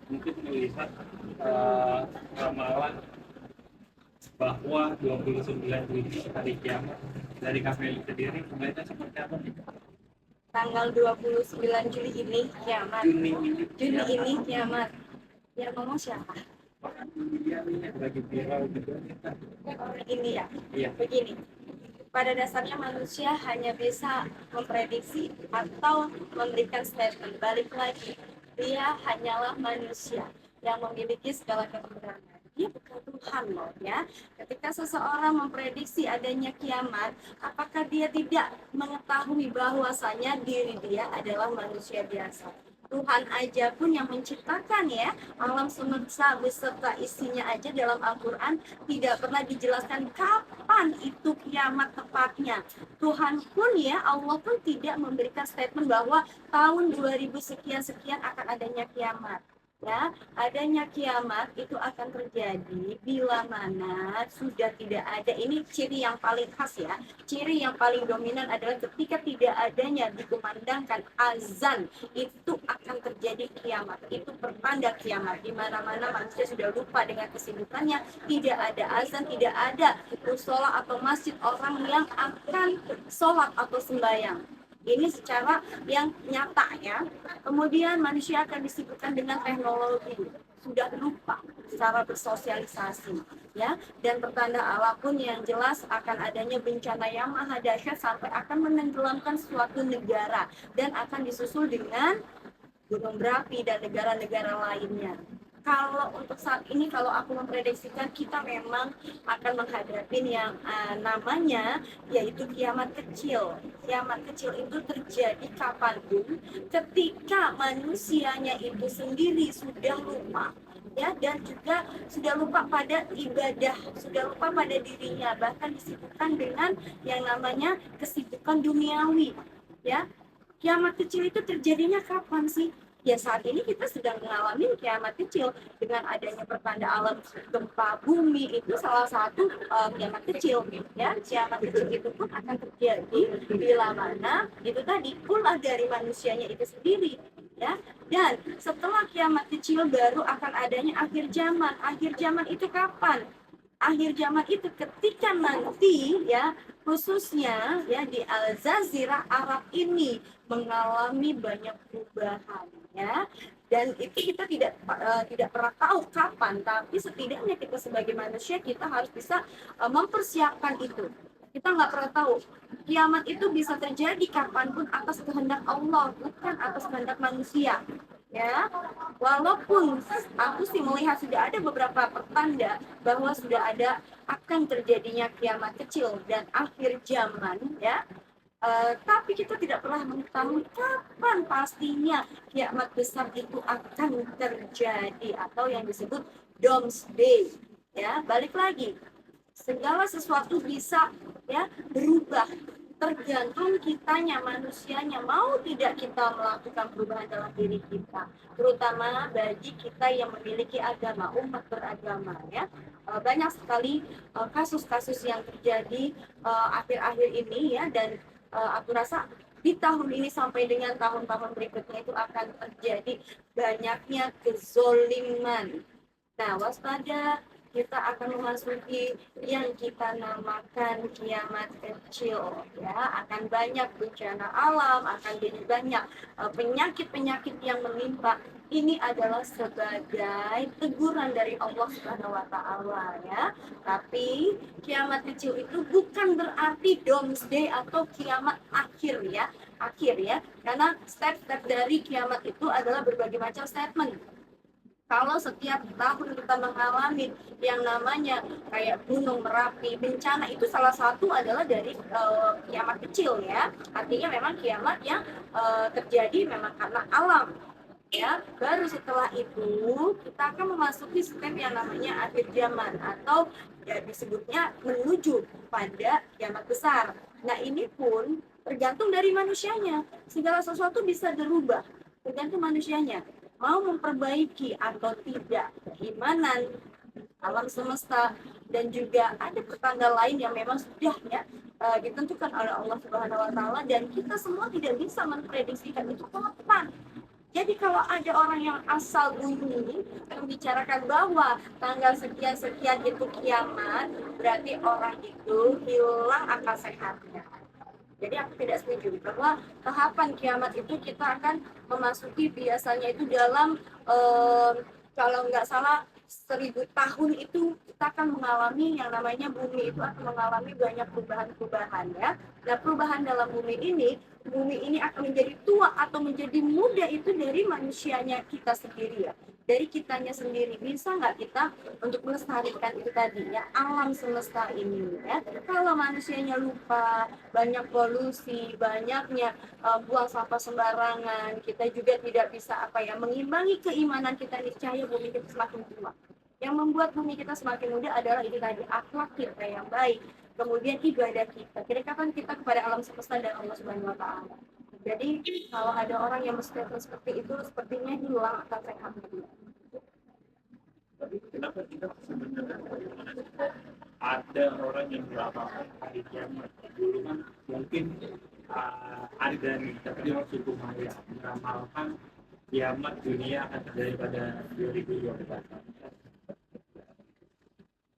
mungkin melihat ramalan bahwa 29 Juni hari kiamat dari KPI sendiri melihatnya seperti apa nih? Tanggal 29 Juli ini kiamat. Juni ini kiamat. Yang ngomong siapa? Lagi viral juga. Ini ya. Iya. Begini. Pada dasarnya manusia hanya bisa memprediksi atau memberikan statement. Balik lagi, dia hanyalah manusia yang memiliki segala kebenaran. Dia bukan Tuhan loh ya. Ketika seseorang memprediksi adanya kiamat, apakah dia tidak mengetahui bahwasanya diri dia adalah manusia biasa? Tuhan aja pun yang menciptakan ya alam semesta beserta isinya aja dalam Al-Quran tidak pernah dijelaskan kapan itu kiamat tepatnya. Tuhan pun ya, Allah pun tidak memberikan statement bahwa tahun 2000 sekian-sekian akan adanya kiamat. Ya, adanya kiamat itu akan terjadi bila mana sudah tidak ada, ini ciri yang paling khas ya, ciri yang paling dominan adalah ketika tidak adanya dikumandangkan azan, itu akan terjadi kiamat. Itu pertanda kiamat. Di mana-mana manusia sudah lupa dengan kesibukannya, tidak ada azan, tidak ada musola atau masjid orang yang akan sholat atau sembahyang. Ini secara yang nyata ya. Kemudian manusia akan disibukkan dengan teknologi, sudah lupa cara bersosialisasi ya. Dan pertanda Allah pun yang jelas akan adanya bencana yang maha dahsyat sampai akan menenggelamkan suatu negara dan akan disusul dengan gunung berapi dan negara-negara lainnya. Kalau untuk saat ini, kalau aku memprediksikan, kita memang akan menghadapi yang namanya yaitu kiamat kecil. Kiamat kecil itu terjadi kapanpun ketika manusianya itu sendiri sudah lupa ya, dan juga sudah lupa pada ibadah, sudah lupa pada dirinya, bahkan disibukkan dengan yang namanya kesibukan duniawi ya. Kiamat kecil itu terjadinya kapan sih? Ya saat ini kita sedang mengalami kiamat kecil dengan adanya pertanda alam gempa bumi, itu salah satu kiamat kecil ya. Kiamat kecil itu pun akan terjadi bila mana itu tadi pula dari manusianya itu sendiri ya. Dan setelah kiamat kecil baru akan adanya akhir zaman. Akhir zaman itu kapan? Akhir zaman itu ketika nanti ya, khususnya ya di Al-Jazirah Arab ini mengalami banyak perubahan ya. Dan itu kita tidak pernah tahu kapan, tapi setidaknya kita sebagai manusia kita harus bisa mempersiapkan itu. Kita nggak pernah tahu kiamat itu bisa terjadi kapanpun atas kehendak Allah, bukan atas kehendak manusia ya. Walaupun aku sih melihat sudah ada beberapa pertanda bahwa sudah ada akan terjadinya kiamat kecil dan akhir zaman ya. Tapi kita tidak pernah mengetahui kapan pastinya kiamat besar itu akan terjadi atau yang disebut doomsday ya. Balik lagi, segala sesuatu bisa ya berubah, tergantung kitanya, manusianya mau tidak kita melakukan perubahan dalam diri kita, terutama bagi kita yang memiliki agama, umat beragama ya. Banyak sekali kasus-kasus yang terjadi akhir-akhir ini ya, dan aku rasa di tahun ini sampai dengan tahun-tahun berikutnya itu akan terjadi banyaknya kezoliman. Nah, waspada, kita akan memasuki yang kita namakan kiamat kecil ya. Akan banyak bencana alam, akan banyak penyakit-penyakit yang menimpa. Ini adalah sebagai teguran dari Allah Subhanahu wa taala ya. Tapi kiamat kecil itu bukan berarti doomsday atau kiamat akhir ya. Akhir ya. Karena step-step dari kiamat itu adalah berbagai macam statement. Kalau setiap tahun kita mengalami yang namanya kayak gunung Merapi, bencana, itu salah satu adalah dari kiamat kecil ya. Artinya memang kiamat yang terjadi memang karena alam ya. Baru setelah itu kita akan memasuki step yang namanya akhir zaman atau ya disebutnya menuju pada kiamat besar. Nah ini pun tergantung dari manusianya. Segala sesuatu bisa berubah, tergantung manusianya mau memperbaiki atau tidak keimanan alam semesta, dan juga ada pertanda lain yang memang sudah ya ditentukan oleh Allah Subhanahu wa taala, dan kita semua tidak bisa memprediksikan itu kapan. Jadi kalau ada orang yang asal bunyi membicarakan bahwa tanggal sekian-sekian itu kiamat, berarti orang itu hilang akal sehatnya. Jadi aku tidak setuju bahwa tahapan kiamat itu kita akan memasuki biasanya itu dalam kalau nggak salah 1000 tahun itu kita akan mengalami yang namanya bumi itu akan mengalami banyak perubahan-perubahan ya. Nah perubahan dalam bumi ini akan menjadi tua atau menjadi muda itu dari manusianya kita sendiri ya. Dari kitanya sendiri bisa nggak kita untuk melestarikan itu tadi ya alam semesta ini ya. Kalau manusianya lupa, banyak polusi, banyaknya buang sampah sembarangan, kita juga tidak bisa mengimbangi keimanan kita niscaya bumi kita semakin tua. Yang membuat bumi kita semakin muda adalah itu tadi akhlak kita yang baik, kemudian ibadah kita, kedekatan kita kepada alam semesta dan Allah Subhanahu Wa Taala. Jadi kalau ada orang yang berstatement seperti itu, sepertinya hilang akal sehatnya. Tapi kenapa kita sebenarnya bagaimana ada orang yang meramalkan hari kiamat? Dulu kan mungkin ada nih, tapi dia suku Maya meramalkan kiamat dunia akan terjadi pada 2012.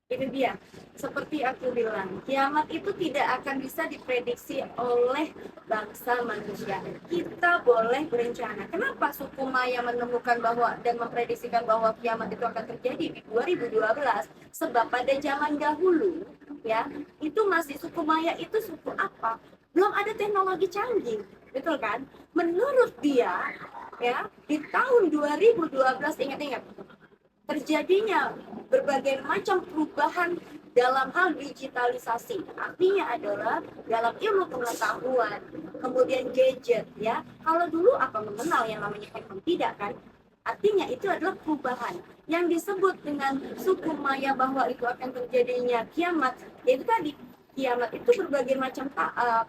Itu dia, seperti aku bilang, kiamat itu tidak akan bisa diprediksi oleh bangsa manusia. Kita boleh berencana. Kenapa suku Maya menemukan bahwa dan memprediksikan bahwa kiamat itu akan terjadi di 2012? Sebab pada zaman dahulu, ya, itu masih suku Maya itu suku apa? Belum ada teknologi canggih, betul kan? Menurut dia, ya, di tahun 2012 ingat-ingat terjadinya berbagai macam perubahan dalam hal digitalisasi. Artinya adalah dalam ilmu pengetahuan, kemudian gadget ya. Kalau dulu apa mengenal yang namanya handphone? Tidak kan? Artinya itu adalah perubahan yang disebut dengan suku Maya bahwa itu akan terjadinya kiamat. Yaitu tadi kiamat itu berbagai macam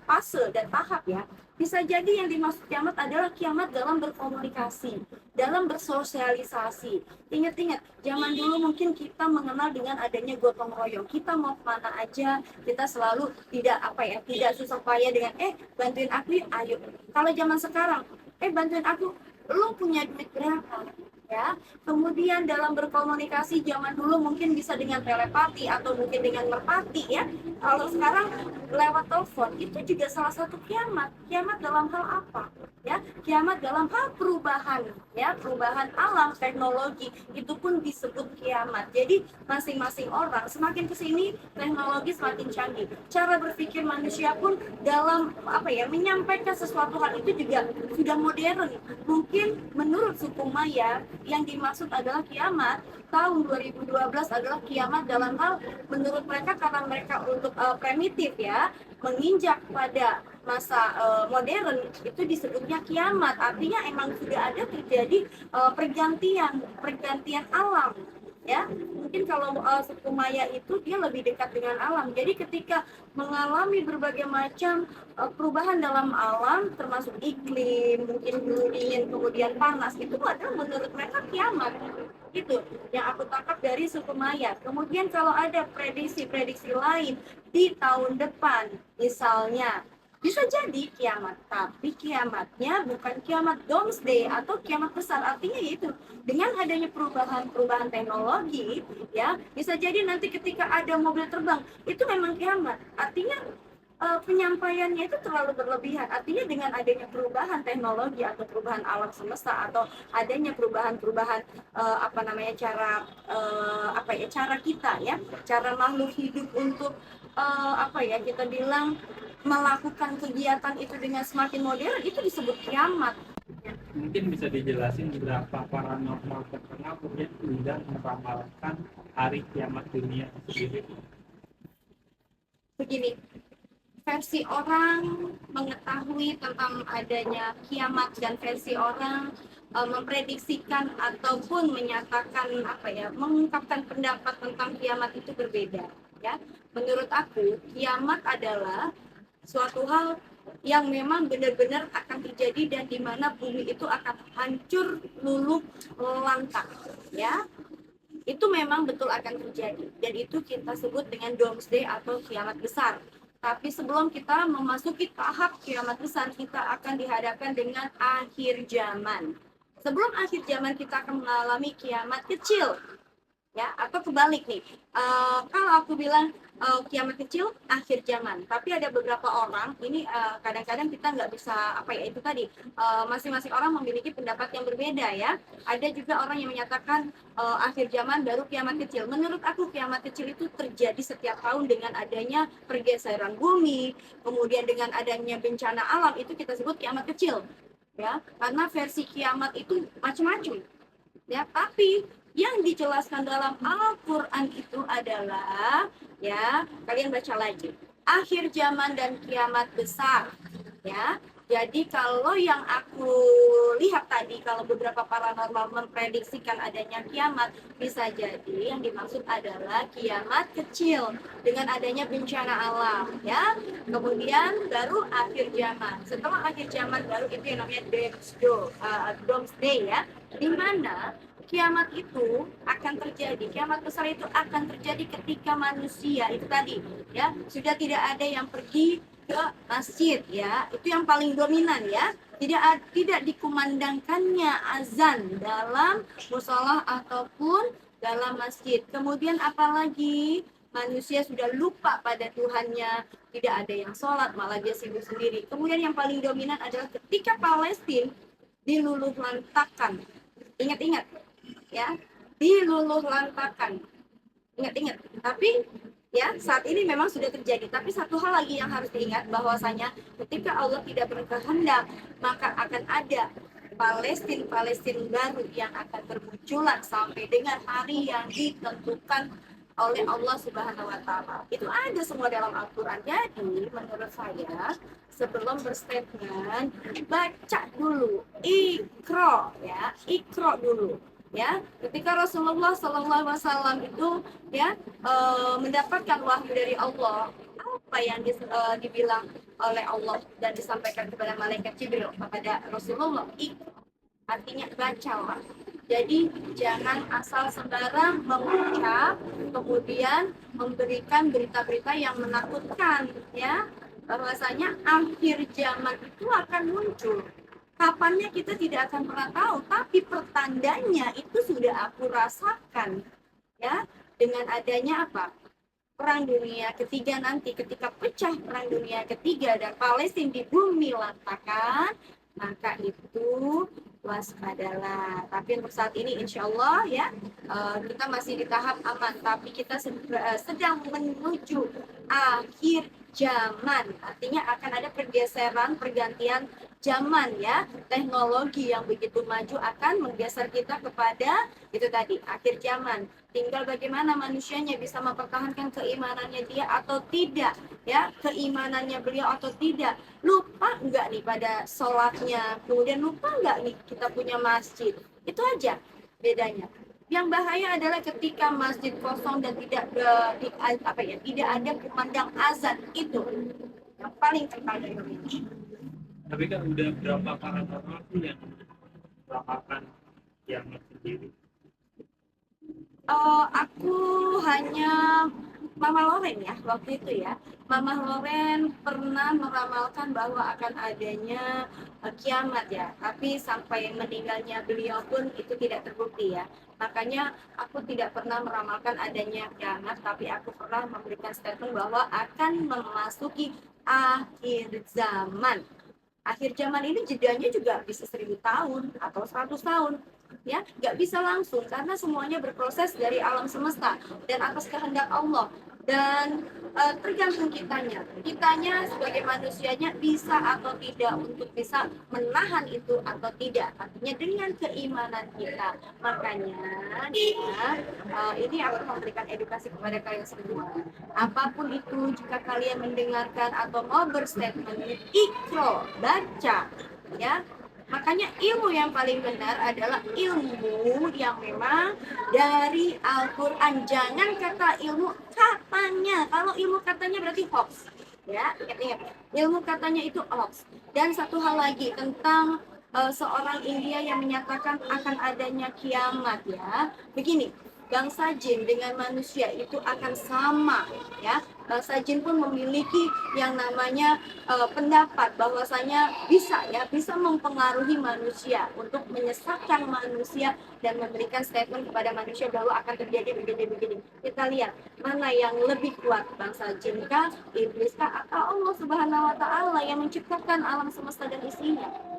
fase dan tahap ya. Bisa jadi yang dimaksud kiamat adalah kiamat dalam berkomunikasi, dalam bersosialisasi. Ingat-ingat, zaman dulu mungkin kita mengenal dengan adanya gotong royong. Kita mau kemana aja, kita selalu tidak susah payah dengan bantuin aku yuk, ayo. Kalau zaman sekarang, bantuin aku, lo punya duit berapa? Ya, kemudian dalam berkomunikasi zaman dulu mungkin bisa dengan telepati atau mungkin dengan merpati ya. Kalau sekarang lewat telepon itu juga salah satu kiamat dalam hal apa ya, kiamat dalam hal perubahan ya, perubahan alam teknologi itu pun disebut kiamat. Jadi masing-masing orang semakin kesini teknologi semakin canggih, cara berpikir manusia pun dalam menyampaikan sesuatu hal itu juga sudah modern. Mungkin menurut suku Maya yang dimaksud adalah kiamat tahun 2012 adalah kiamat dalam hal menurut mereka karena mereka untuk primitif ya, menginjak pada masa modern itu disebutnya kiamat. Artinya emang sudah ada terjadi pergantian alam ya. Mungkin kalau suku Maya itu dia lebih dekat dengan alam. Jadi ketika mengalami berbagai macam perubahan dalam alam termasuk iklim, mungkin dulu dingin kemudian panas, itu adalah menurut mereka kiamat. Itu yang aku tangkap dari suku Maya. Kemudian kalau ada prediksi lain di tahun depan misalnya bisa jadi kiamat, tapi kiamatnya bukan kiamat doomsday atau kiamat besar. Artinya yaitu dengan adanya perubahan teknologi ya, bisa jadi nanti ketika ada mobil terbang itu memang kiamat. Artinya penyampaiannya itu terlalu berlebihan. Artinya dengan adanya perubahan teknologi atau perubahan alam semesta atau adanya perubahan cara kita ya, cara makhluk hidup untuk kita bilang melakukan kegiatan itu dengan semakin modern, itu disebut kiamat. Mungkin bisa dijelasin beberapa paranormal terkenal yang sudah meramalkan hari kiamat dunia sendiri. Begini, versi orang mengetahui tentang adanya kiamat dan versi orang memprediksikan ataupun menyatakan mengungkapkan pendapat tentang kiamat itu berbeda ya. Menurut aku kiamat adalah suatu hal yang memang benar-benar akan terjadi dan di mana bumi itu akan hancur luluh lantak ya. Itu memang betul akan terjadi dan itu kita sebut dengan doomsday atau kiamat besar. Tapi sebelum kita memasuki tahap kiamat besar, kita akan dihadapkan dengan akhir zaman. Sebelum akhir zaman kita akan mengalami kiamat kecil, ya, atau kebalik nih. Kalau aku bilang kiamat kecil akhir zaman, tapi ada beberapa orang ini kadang-kadang kita nggak bisa apa ya itu tadi, masing-masing orang memiliki pendapat yang berbeda ya. Ada juga orang yang menyatakan akhir zaman baru kiamat kecil. Menurut aku kiamat kecil itu terjadi setiap tahun dengan adanya pergeseran bumi, kemudian dengan adanya bencana alam, itu kita sebut kiamat kecil ya, karena versi kiamat itu macam-macam ya. Tapi yang dijelaskan dalam Al-Quran itu adalah, ya, kalian baca lagi, akhir zaman dan kiamat besar, ya. Jadi kalau yang aku lihat tadi, kalau beberapa paranormal memprediksikan adanya kiamat, bisa jadi yang dimaksud adalah kiamat kecil dengan adanya bencana alam, ya. Kemudian baru akhir zaman. Setelah akhir zaman baru itu yang namanya Doomsday, ya, di mana kiamat itu akan terjadi, kiamat besar itu akan terjadi ketika manusia itu tadi, ya, sudah tidak ada yang pergi ke masjid, ya, itu yang paling dominan, ya, tidak dikumandangkannya azan dalam musola ataupun dalam masjid. Kemudian apalagi manusia sudah lupa pada Tuhannya, tidak ada yang sholat, malah dia sibuk sendiri. Kemudian yang paling dominan adalah ketika Palestina diluluh lantakan. Ingat-ingat, ya, diluluh lantakan. Ingat-ingat. Tapi ya, saat ini memang sudah terjadi. Tapi satu hal lagi yang harus diingat, bahwasanya ketika Allah tidak berkehendak, maka akan ada Palestina baru yang akan bermunculan sampai dengan hari yang ditentukan oleh Allah Subhanahu wa taala. Itu ada semua dalam Al-Qur'an. Jadi, menurut saya sebelum berstatement, baca dulu, ikro, ya, ikro dulu. Ya, ketika Rasulullah SAW itu, ya, mendapatkan wahyu dari Allah, apa yang dibilang oleh Allah dan disampaikan kepada malaikat Jibril kepada Rasulullah, artinya bacalah. Jadi jangan asal sembarang mengucap kemudian memberikan berita-berita yang menakutkan, ya, bahwasanya akhir zaman itu akan muncul. Kapannya kita tidak akan pernah tahu, tapi pertandanya itu sudah aku rasakan, ya, dengan adanya apa? Perang Dunia Ketiga nanti, ketika pecah Perang Dunia Ketiga dan Palestina di bumi lantakan, maka itu waspadalah. Tapi untuk saat ini insya Allah, ya, kita masih di tahap aman, tapi kita sedang menuju akhir zaman. Artinya akan ada pergeseran, pergantian zaman, ya. Teknologi yang begitu maju akan menggeser kita kepada itu tadi, akhir zaman. Tinggal bagaimana manusianya bisa mempertahankan keimanannya dia atau tidak, ya, keimanannya beliau atau tidak. Lupa enggak nih pada sholatnya, kemudian lupa enggak nih kita punya masjid. Itu aja bedanya. Yang bahaya adalah ketika masjid kosong dan tidak tidak ada kumandang azan, itu yang paling terkadang ini. Tapi kan udah berapa paranormal tuh yang melakukan yang sendiri? Aku hanya Mama Loren ya waktu itu, ya. Mama Loren pernah meramalkan bahwa akan adanya kiamat, ya. Tapi sampai meninggalnya beliau pun itu tidak terbukti, ya. Makanya aku tidak pernah meramalkan adanya kiamat, tapi aku pernah memberikan statement bahwa akan memasuki akhir zaman. Akhir zaman ini jedanya juga bisa 1000 tahun atau 100 tahun, ya, nggak bisa langsung karena semuanya berproses dari alam semesta dan atas kehendak Allah, dan tergantung kitanya sebagai manusianya bisa atau tidak untuk bisa menahan itu atau tidak, artinya dengan keimanan kita. Makanya, ya, ini aku memberikan edukasi kepada kalian semua, apapun itu, jika kalian mendengarkan atau mau berstatement, ikro, baca, ya. Makanya ilmu yang paling benar adalah ilmu yang memang dari Al-Quran. Jangan kata ilmu katanya. Kalau ilmu katanya berarti hoax, ya, ingat-ingat, ilmu katanya itu hoax. Dan satu hal lagi tentang seorang India yang menyatakan akan adanya kiamat, ya. Begini, bangsa jin dengan manusia itu akan sama, ya. bangsa jin pun memiliki yang namanya pendapat bahwasanya bisa mempengaruhi manusia untuk menyesatkan manusia dan memberikan statement kepada manusia bahwa akan terjadi begini-begini. Kita lihat mana yang lebih kuat, bangsa jin kah, iblis kah, atau Allah Subhanahu wa taala yang menciptakan alam semesta dan isinya.